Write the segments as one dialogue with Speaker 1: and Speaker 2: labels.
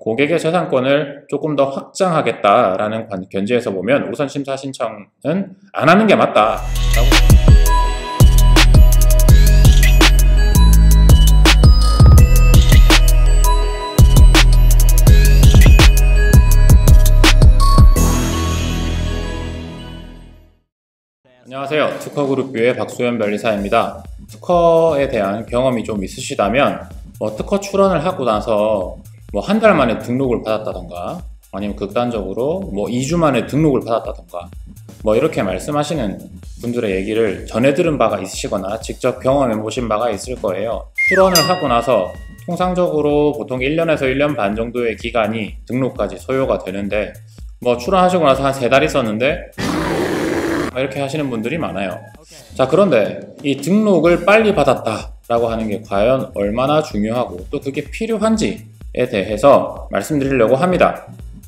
Speaker 1: 고객의 재산권을 조금 더 확장하겠다라는 견지에서 보면 우선 심사 신청은 안 하는 게 맞다. 안녕하세요. 특허그룹뷰의 박소연 변리사입니다. 특허에 대한 경험이 좀 있으시다면 특허 출원을 하고 나서 한 달 만에 등록을 받았다던가 아니면 극단적으로 2주 만에 등록을 받았다던가 이렇게 말씀하시는 분들의 얘기를 전해 들은 바가 있으시거나 직접 경험해 보신 바가 있을 거예요. 출원을 하고 나서 통상적으로 보통 1년에서 1년 반 정도의 기간이 등록까지 소요가 되는데 출원하시고 나서 한 3달 있었는데 이렇게 하시는 분들이 많아요. 자, 그런데 이 등록을 빨리 받았다 라고 하는 게 과연 얼마나 중요하고 또 그게 필요한지에 대해서 말씀드리려고 합니다.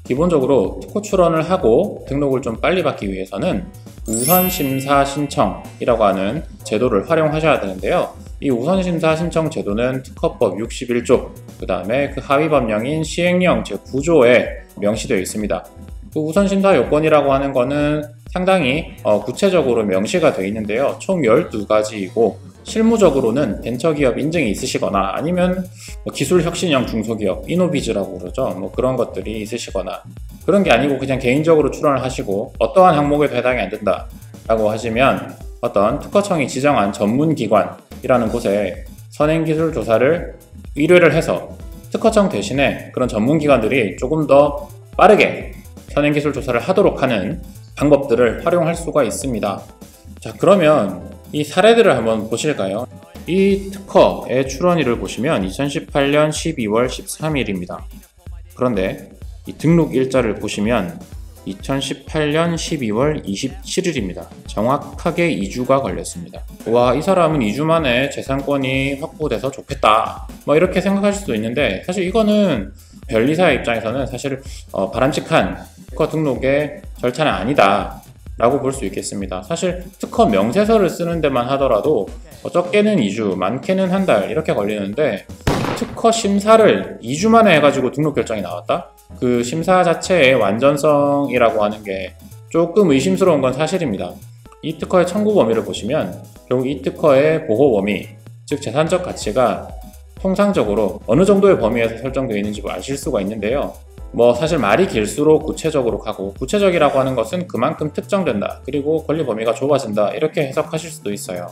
Speaker 1: 기본적으로 특허 출원을 하고 등록을 좀 빨리 받기 위해서는 우선심사 신청이라고 하는 제도를 활용하셔야 되는데요. 이 우선심사 신청 제도는 특허법 61조 그 다음에 그 하위법령인 시행령 제9조에 명시되어 있습니다. 그 우선심사 요건이라고 하는 거는 상당히 구체적으로 명시가 되어 있는데요. 총 12가지이고 실무적으로는 벤처기업 인증이 있으시거나 아니면 기술혁신형 중소기업, 이노비즈라고 그러죠. 그런 것들이 있으시거나 그런 게 아니고 그냥 개인적으로 출원을 하시고 어떠한 항목에도 해당이 안 된다 라고 하시면 어떤 특허청이 지정한 전문기관이라는 곳에 선행기술조사를 의뢰를 해서 특허청 대신에 그런 전문기관들이 조금 더 빠르게 선행기술조사를 하도록 하는 방법들을 활용할 수가 있습니다. 자, 그러면 이 사례들을 한번 보실까요? 이 특허의 출원일을 보시면 2018년 12월 13일입니다. 그런데 이 등록 일자를 보시면 2018년 12월 27일입니다. 정확하게 2주가 걸렸습니다. 와, 이 사람은 2주 만에 재산권이 확보돼서 좋겠다 이렇게 생각하실 수도 있는데 사실 이거는 변리사의 입장에서는 사실 바람직한 특허 등록의 절차는 아니다 라고 볼 수 있겠습니다. 사실 특허 명세서를 쓰는 데만 하더라도 적게는 2주, 많게는 한 달 이렇게 걸리는데 특허 심사를 2주 만에 해가지고 등록 결정이 나왔다? 그 심사 자체의 완전성이라고 하는 게 조금 의심스러운 건 사실입니다. 이 특허의 청구 범위를 보시면 결국 이 특허의 보호 범위, 즉 재산적 가치가 통상적으로 어느 정도의 범위에서 설정되어 있는지 아실 수가 있는데요. 사실 말이 길수록 구체적으로 가고 구체적이라고 하는 것은 그만큼 특정된다. 그리고 권리 범위가 좁아진다. 이렇게 해석하실 수도 있어요.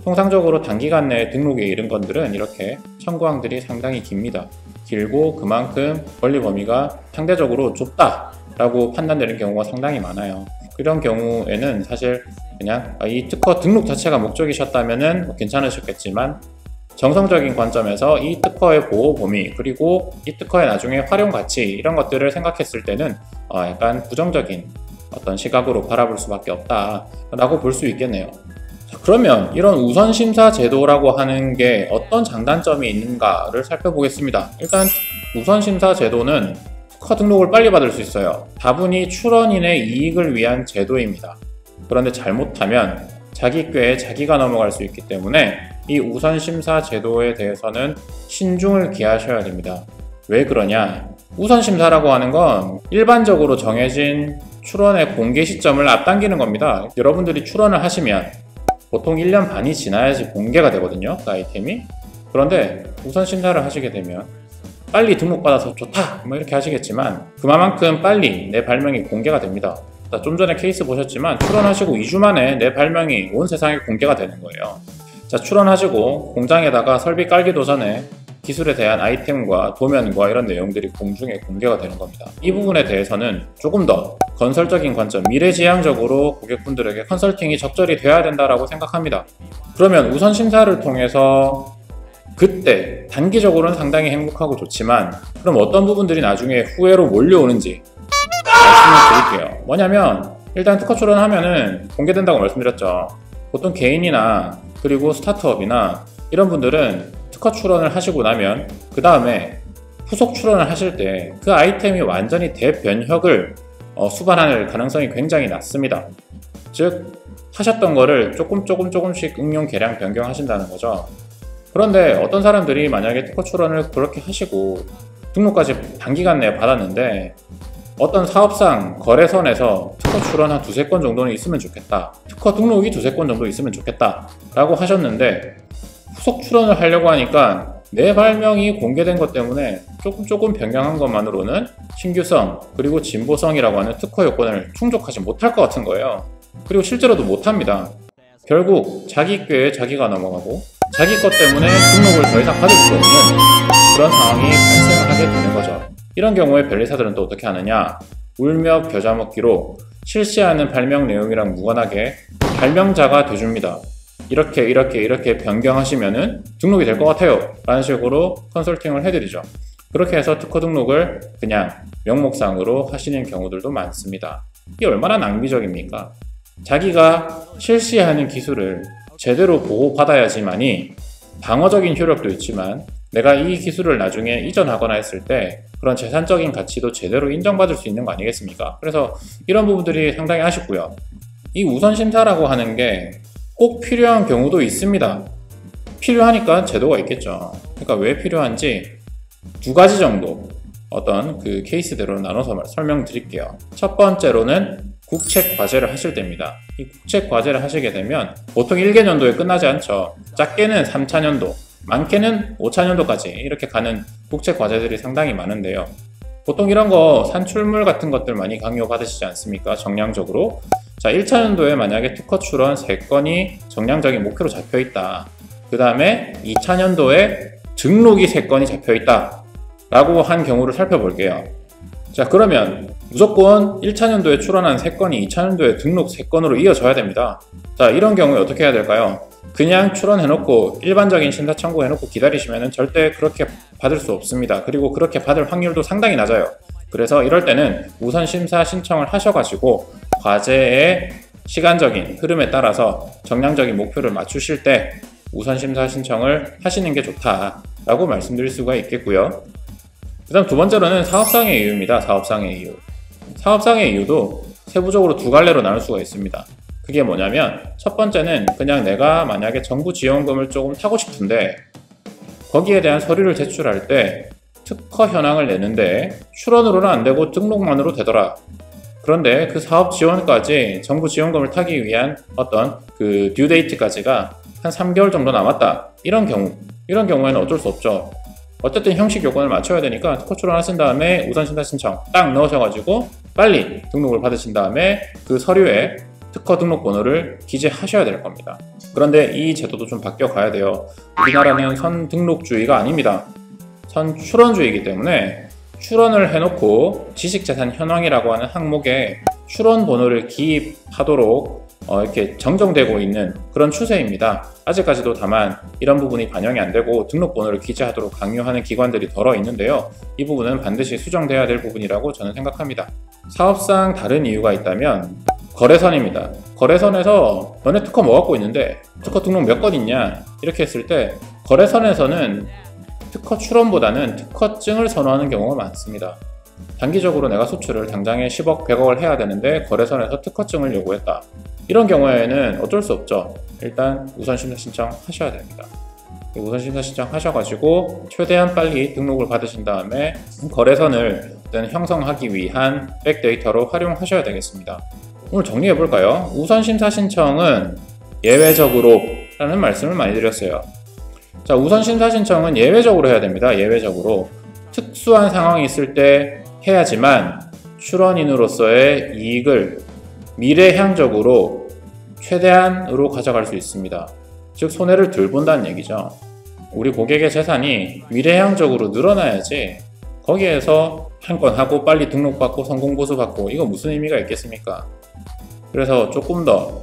Speaker 1: 통상적으로 단기간 내에 등록에 이른 건들은 이렇게 청구항들이 상당히 깁니다. 길고 그만큼 권리 범위가 상대적으로 좁다라고 판단되는 경우가 상당히 많아요. 그런 경우에는 사실 그냥 이 특허 등록 자체가 목적이셨다면 괜찮으셨겠지만 정성적인 관점에서 이 특허의 보호 범위 그리고 이 특허의 나중에 활용 가치 이런 것들을 생각했을 때는 약간 부정적인 어떤 시각으로 바라볼 수밖에 없다라고 볼 수 있겠네요. 자, 그러면 이런 우선심사 제도라고 하는 게 어떤 장단점이 있는가를 살펴보겠습니다. 일단 우선심사 제도는 특허 등록을 빨리 받을 수 있어요. 다분히 출원인의 이익을 위한 제도입니다. 그런데 잘못하면 자기 꾀에 자기가 넘어갈 수 있기 때문에 이 우선심사 제도에 대해서는 신중을 기하셔야 됩니다. 왜 그러냐? 우선심사라고 하는 건 일반적으로 정해진 출원의 공개 시점을 앞당기는 겁니다. 여러분들이 출원을 하시면 보통 1년 반이 지나야지 공개가 되거든요. 그 아이템이. 그런데 우선심사를 하시게 되면 빨리 등록받아서 좋다 이렇게 하시겠지만 그만큼 빨리 내 발명이 공개가 됩니다. 좀 전에 케이스 보셨지만 출원하시고 2주 만에 내 발명이 온 세상에 공개가 되는 거예요. 자, 출원하시고 공장에다가 설비 깔기도 전에 기술에 대한 아이템과 도면과 이런 내용들이 공중에 공개가 되는 겁니다. 이 부분에 대해서는 조금 더 건설적인 관점, 미래지향적으로 고객분들에게 컨설팅이 적절히 돼야 된다고 생각합니다. 그러면 우선심사를 통해서 그때 단기적으로는 상당히 행복하고 좋지만 그럼 어떤 부분들이 나중에 후회로 몰려오는지 말씀을 드릴게요. 뭐냐면 일단 특허 출원하면은 공개된다고 말씀드렸죠. 보통 개인이나 그리고 스타트업이나 이런 분들은 특허 출원을 하시고 나면 그 다음에 후속 출원을 하실 때 그 아이템이 완전히 대변혁을 수반할 가능성이 굉장히 낮습니다. 즉 하셨던 거를 조금씩 응용 개량 변경하신다는 거죠. 그런데 어떤 사람들이 만약에 특허 출원을 그렇게 하시고 등록까지 단기간 내에 받았는데 어떤 사업상 거래선에서 특허 출원 한 두세 건 정도는 있으면 좋겠다, 특허 등록이 두세 건 정도 있으면 좋겠다 라고 하셨는데 후속 출원을 하려고 하니까 내 발명이 공개된 것 때문에 조금 변경한 것만으로는 신규성 그리고 진보성이라고 하는 특허 요건을 충족하지 못할 것 같은 거예요. 그리고 실제로도 못합니다. 결국 자기 꾀에 자기가 넘어가고 자기 것 때문에 등록을 더 이상 받을 수 없는 그런 상황이 발생하게 되는 거죠. 이런 경우에 변리사들은 또 어떻게 하느냐, 울며 겨자 먹기로 실시하는 발명 내용이랑 무관하게 발명자가 돼줍니다. 이렇게 변경하시면은 등록이 될 것 같아요 라는 식으로 컨설팅을 해드리죠. 그렇게 해서 특허 등록을 그냥 명목상으로 하시는 경우들도 많습니다. 이게 얼마나 낭비적입니까? 자기가 실시하는 기술을 제대로 보호받아야지만이 방어적인 효력도 있지만 내가 이 기술을 나중에 이전하거나 했을 때 그런 재산적인 가치도 제대로 인정받을 수 있는 거 아니겠습니까? 그래서 이런 부분들이 상당히 아쉽고요. 이 우선심사라고 하는 게 꼭 필요한 경우도 있습니다. 필요하니까 제도가 있겠죠. 그러니까 왜 필요한지 두 가지 정도 어떤 그 케이스대로 나눠서 설명드릴게요. 첫 번째로는 국책 과제를 하실 때입니다. 이 국책 과제를 하시게 되면 보통 1개년도에 끝나지 않죠. 작게는 3차년도, 많게는 5차년도까지 이렇게 가는 국책 과제들이 상당히 많은데요. 보통 이런 거 산출물 같은 것들 많이 강요 받으시지 않습니까? 정량적으로. 자, 1차년도에 만약에 특허 출원 3건이 정량적인 목표로 잡혀있다. 그 다음에 2차년도에 등록이 3건이 잡혀있다 라고 한 경우를 살펴볼게요. 자, 그러면 무조건 1차년도에 출원한 3건이 2차년도에 등록 3건으로 이어져야 됩니다. 자, 이런 경우에 어떻게 해야 될까요? 그냥 출원해놓고 일반적인 심사 청구해놓고 기다리시면 절대 그렇게 받을 수 없습니다. 그리고 그렇게 받을 확률도 상당히 낮아요. 그래서 이럴 때는 우선 심사 신청을 하셔가지고 과제의 시간적인 흐름에 따라서 정량적인 목표를 맞추실 때 우선 심사 신청을 하시는 게 좋다라고 말씀드릴 수가 있겠고요. 그 다음 두 번째로는 사업상의 이유입니다. 사업상의 이유. 사업상의 이유도 세부적으로 두 갈래로 나눌 수가 있습니다. 그게 뭐냐면 첫 번째는 그냥 내가 만약에 정부 지원금을 조금 타고 싶은데 거기에 대한 서류를 제출할 때 특허 현황을 내는데 출원으로는 안 되고 등록만으로 되더라. 그런데 그 사업 지원까지 정부 지원금을 타기 위한 어떤 그 듀 데이트까지가 한 3개월 정도 남았다. 이런 경우에는 어쩔 수 없죠. 어쨌든 형식 요건을 맞춰야 되니까 특허 출원하신 다음에 우선심사 신청 딱 넣으셔가지고 빨리 등록을 받으신 다음에 그 서류에 특허 등록 번호를 기재하셔야 될 겁니다. 그런데 이 제도도 좀 바뀌어 가야 돼요. 우리나라는 선등록주의가 아닙니다. 선출원주의이기 때문에 출원을 해놓고 지식재산 현황이라고 하는 항목에 출원 번호를 기입하도록 이렇게 정정되고 있는 그런 추세입니다. 아직까지도 다만 이런 부분이 반영이 안 되고 등록 번호를 기재하도록 강요하는 기관들이 덜어 있는데요. 이 부분은 반드시 수정돼야 될 부분이라고 저는 생각합니다. 사업상 다른 이유가 있다면 거래선입니다. 거래선에서 너네 특허 뭐 갖고 있는데 특허 등록 몇 건 있냐 이렇게 했을 때 거래선에서는 특허 출원보다는 특허증을 선호하는 경우가 많습니다. 단기적으로 내가 수출을 당장에 10억, 100억을 해야 되는데 거래선에서 특허증을 요구했다. 이런 경우에는 어쩔 수 없죠. 일단 우선심사 신청하셔야 됩니다. 우선심사 신청하셔가지고 최대한 빨리 등록을 받으신 다음에 거래선을 형성하기 위한 백데이터로 활용하셔야 되겠습니다. 오늘 정리해볼까요? 우선심사 신청은 예외적으로 라는 말씀을 많이 드렸어요. 자, 우선심사 신청은 예외적으로 해야 됩니다. 예외적으로. 특수한 상황이 있을 때 해야지만 출원인으로서의 이익을 미래향적으로 최대한으로 가져갈 수 있습니다. 즉 손해를 덜 본다는 얘기죠. 우리 고객의 재산이 미래향적으로 늘어나야지 거기에서 한 건 하고 빨리 등록받고 성공보수 받고 이거 무슨 의미가 있겠습니까? 그래서 조금 더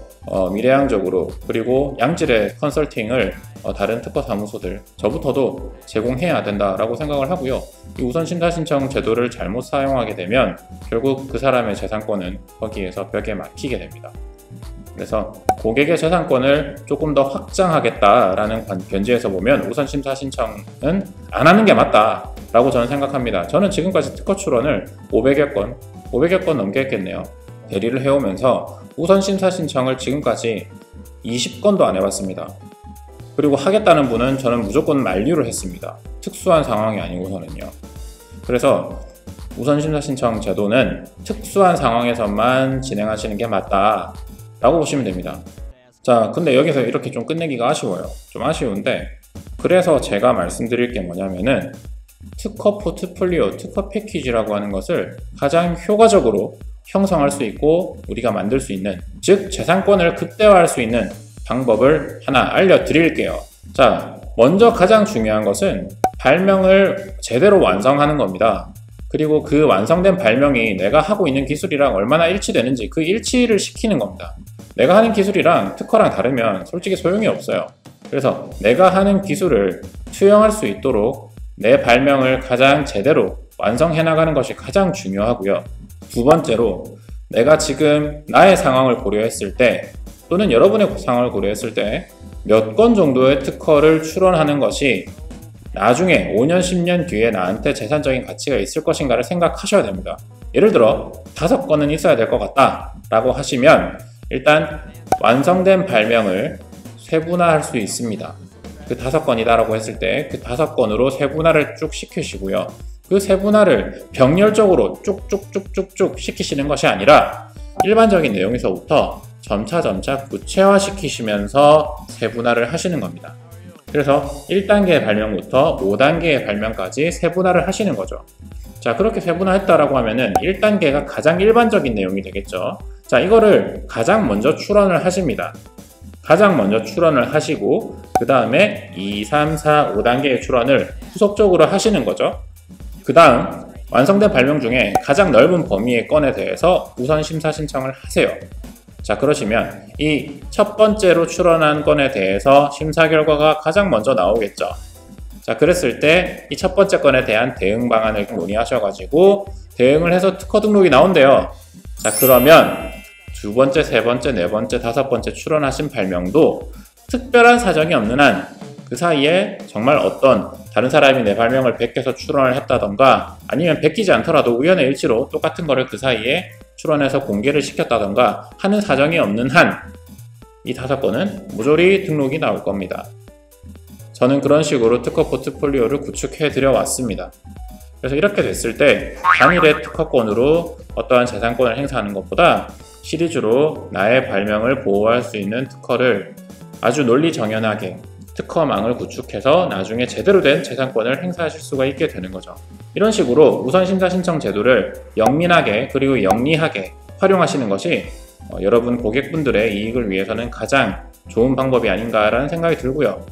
Speaker 1: 미래향적으로 그리고 양질의 컨설팅을 다른 특허 사무소들 저부터도 제공해야 된다라고 생각을 하고요. 이 우선심사 신청 제도를 잘못 사용하게 되면 결국 그 사람의 재산권은 거기에서 벽에 막히게 됩니다. 그래서 고객의 재산권을 조금 더 확장하겠다라는 견지에서 보면 우선심사 신청은 안 하는 게 맞다라고 저는 생각합니다. 저는 지금까지 특허 출원을 500여 건 넘게 했겠네요. 대리를 해오면서 우선심사 신청을 지금까지 20건도 안 해봤습니다. 그리고 하겠다는 분은 저는 무조건 만류를 했습니다. 특수한 상황이 아니고서는요. 그래서 우선 심사 신청 제도는 특수한 상황에서만 진행하시는 게 맞다 라고 보시면 됩니다. 자, 근데 여기서 이렇게 좀 끝내기가 아쉬워요. 좀 아쉬운데, 그래서 제가 말씀드릴 게 뭐냐면은 특허 포트폴리오, 특허 패키지라고 하는 것을 가장 효과적으로 형성할 수 있고 우리가 만들 수 있는, 즉 재산권을 극대화할 수 있는 방법을 하나 알려드릴게요. 자, 먼저 가장 중요한 것은 발명을 제대로 완성하는 겁니다. 그리고 그 완성된 발명이 내가 하고 있는 기술이랑 얼마나 일치되는지 그 일치를 시키는 겁니다. 내가 하는 기술이랑 특허랑 다르면 솔직히 소용이 없어요. 그래서 내가 하는 기술을 투영할 수 있도록 내 발명을 가장 제대로 완성해 나가는 것이 가장 중요하고요. 두 번째로, 내가 지금 나의 상황을 고려했을 때 또는 여러분의 상황을 고려했을 때 몇 건 정도의 특허를 출원하는 것이 나중에 5년, 10년 뒤에 나한테 재산적인 가치가 있을 것인가를 생각하셔야 됩니다. 예를 들어 5건은 있어야 될 것 같다 라고 하시면 일단 완성된 발명을 세분화할 수 있습니다. 그 5건이다 라고 했을 때 그 5건으로 세분화를 쭉 시키시고요. 그 세분화를 병렬적으로 쭉쭉쭉쭉쭉 시키시는 것이 아니라 일반적인 내용에서부터 점차 구체화 시키시면서 세분화를 하시는 겁니다. 그래서 1단계의 발명부터 5단계의 발명까지 세분화를 하시는 거죠. 자, 그렇게 세분화했다라고 하면은 1단계가 가장 일반적인 내용이 되겠죠. 자, 이거를 가장 먼저 출원을 하십니다. 가장 먼저 출원을 하시고 그 다음에 2, 3, 4, 5단계의 출원을 후속적으로 하시는 거죠. 그 다음 완성된 발명 중에 가장 넓은 범위의 건에 대해서 우선 심사 신청을 하세요. 자, 그러시면 이 첫 번째로 출원한 건에 대해서 심사 결과가 가장 먼저 나오겠죠. 자, 그랬을 때 이 첫 번째 건에 대한 대응 방안을 논의하셔가지고 대응을 해서 특허 등록이 나온대요. 자, 그러면 두 번째, 세 번째, 네 번째, 다섯 번째 출원하신 발명도 특별한 사정이 없는 한 그 사이에 정말 어떤 다른 사람이 내 발명을 베껴서 출원을 했다던가 아니면 베끼지 않더라도 우연의 일치로 똑같은 거를 그 사이에 출원해서 공개를 시켰다던가 하는 사정이 없는 한 이 5건은 모조리 등록이 나올 겁니다. 저는 그런 식으로 특허 포트폴리오를 구축해 드려 왔습니다. 그래서 이렇게 됐을 때 단일의 특허권으로 어떠한 재산권을 행사하는 것보다 시리즈로 나의 발명을 보호할 수 있는 특허를 아주 논리정연하게 특허망을 구축해서 나중에 제대로 된 재산권을 행사하실 수가 있게 되는 거죠. 이런 식으로 우선심사 신청 제도를 영민하게 그리고 영리하게 활용하시는 것이 여러분 고객분들의 이익을 위해서는 가장 좋은 방법이 아닌가라는 생각이 들고요.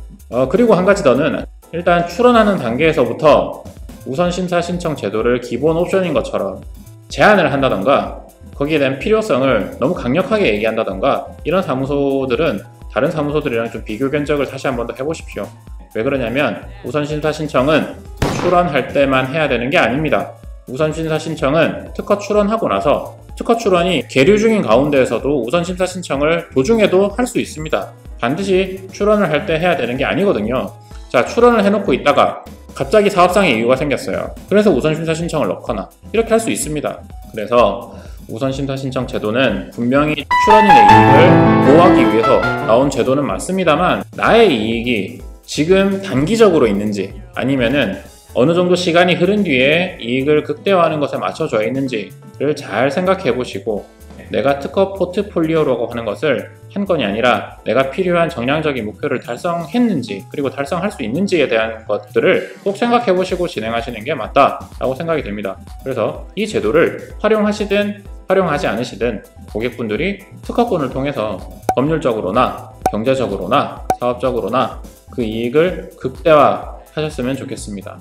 Speaker 1: 그리고 한 가지 더는 일단 출원하는 단계에서부터 우선심사 신청 제도를 기본 옵션인 것처럼 제한을 한다던가 거기에 대한 필요성을 너무 강력하게 얘기한다던가 이런 사무소들은 다른 사무소들이랑 좀 비교 견적을 다시 한 번 더 해보십시오. 왜 그러냐면 우선심사 신청은 출원할 때만 해야 되는 게 아닙니다. 우선심사 신청은 특허 출원하고 나서 특허 출원이 계류 중인 가운데에서도 우선심사 신청을 도중에도 할 수 있습니다. 반드시 출원을 할 때 해야 되는 게 아니거든요. 자, 출원을 해놓고 있다가 갑자기 사업상의 이유가 생겼어요. 그래서 우선심사 신청을 넣거나 이렇게 할 수 있습니다. 그래서 우선심사 신청 제도는 분명히 출원인의 이익을 보호하기 위해서 나온 제도는 맞습니다만 나의 이익이 지금 단기적으로 있는지 아니면은 어느 정도 시간이 흐른 뒤에 이익을 극대화하는 것에 맞춰져 있는지를 잘 생각해 보시고 내가 특허 포트폴리오라고 하는 것을 한 건이 아니라 내가 필요한 정량적인 목표를 달성했는지 그리고 달성할 수 있는지에 대한 것들을 꼭 생각해 보시고 진행하시는 게 맞다라고 생각이 됩니다. 그래서 이 제도를 활용하시든 활용하지 않으시든 고객분들이 특허권을 통해서 법률적으로나 경제적으로나 사업적으로나 그 이익을 극대화하셨으면 좋겠습니다.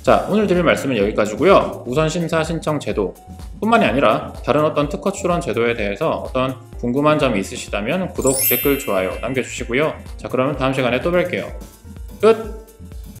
Speaker 1: 자, 오늘 드릴 말씀은 여기까지고요. 우선심사 신청 제도 뿐만이 아니라 다른 어떤 특허 출원 제도에 대해서 어떤 궁금한 점이 있으시다면 구독, 댓글, 좋아요 남겨주시고요. 자, 그러면 다음 시간에 또 뵐게요. 끝!